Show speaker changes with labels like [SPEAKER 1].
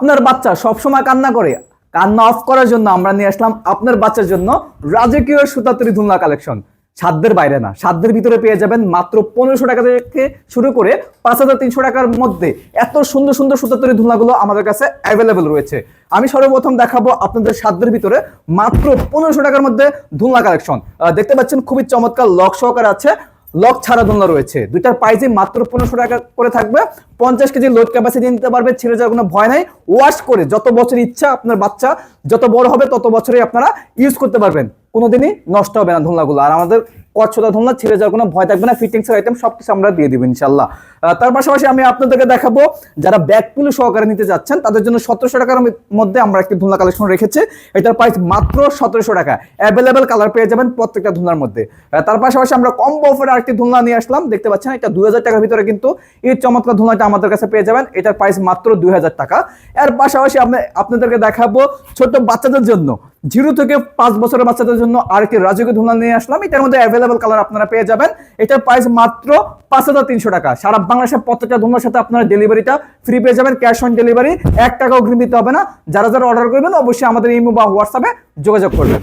[SPEAKER 1] আপনার বাচ্চা সবসময় কান্না করে, কান্না অফ করার জন্য আমরা নিয়ে আসলাম আপনার বাচ্চার জন্য রাজকীয় সুতাতরি ধুলনা কালেকশন। সাধ্যের বাইরে না, সাধ্যের ভিতরে পেয়ে যাবেন মাত্র 1500 টাকা থেকে শুরু করে 5300 টাকার মধ্যে এত সুন্দর সুন্দর সুতাতরি ধুলনাগুলো আমাদের কাছে অ্যাভেলেবেল রয়েছে। আমি সর্বপ্রথম দেখাবো আপনাদের সাধ্যের ভিতরে মাত্র 1500 টাকার মধ্যে ধুলনা কালেকশন। দেখতে পাচ্ছেন খুবই চমৎকার লক সহকারে আছে, লক ছাড়া দোলনা রয়েছে। দুইটার প্রাইসই মাত্র 1500 টাকা করে থাকবে। 50 কেজি লোড ক্যাপাসিটি নিতে পারবে, ছিঁড়ে যাওয়ার কোনো ভয় নাই। ওয়াশ করে যত বছর ইচ্ছা আপনার বাচ্চা যত বড় হবে তত বছরই আপনারা ইউজ করতে পারবেন, কোনোদিনই নষ্ট হবে না দোলনাগুলো। আর আমাদের কচ্ছতা দোলনা ছিঁড়ে যাওয়ার কোনো ভয় থাকবে না, ফিটিংস আইটেম সবকিছু আমরা দিয়ে দিব ইনশাল্লাহ। তার পাশাপাশি আমি আপনাদেরকে দেখাবো যারা ব্যাক পিলো সহকারে নিতে যাচ্ছেন তাদের জন্য 1700 টাকার মধ্যে আমরা একটি ধুলনা কালেকশন রেখেছি। এটার প্রাইস মাত্র 1700 টাকা। অ্যাভেলেবেল কালার পেয়ে যাবেন প্রত্যেকটা ধুলনার মধ্যে। তার পাশাপাশি আমরা কম্বো অফারে আরেকটি ধুলনা নিয়ে আসলাম। দেখতে পাচ্ছেন এটা 2000 টাকার ভিতরে কিন্তু এই চমৎকার ধুলনাটা আমাদের কাছে পেয়ে যাবেন। এটার প্রাইস মাত্র 2000 টাকা। এর পাশাপাশি আপনাদেরকে দেখাবো ছোট বাচ্চাদের জন্য 0 থেকে 5 বছরের বাচ্চাদের জন্য আরেকটি রাজকীয় ধুলনা নিয়ে আসলাম। এটার মধ্যে অ্যাভেলেবল কালার আপনারা পেয়ে যাবেন। এটার প্রাইস মাত্র 5300 টাকা। সারা বাংলাদেশের প্রত্যেকটা ধুলনার সাথে আপনারা ডেলিভারিটা ফ্রি পেয়ে যাবেন, ক্যাশ অন ডেলিভারি, 1 টাকাও অগ্রিম দিতে হবে না। যারা যারা অর্ডার করবেন অবশ্যই আমাদের ইমো বা হোয়াটসঅ্যাপে যোগাযোগ করবেন।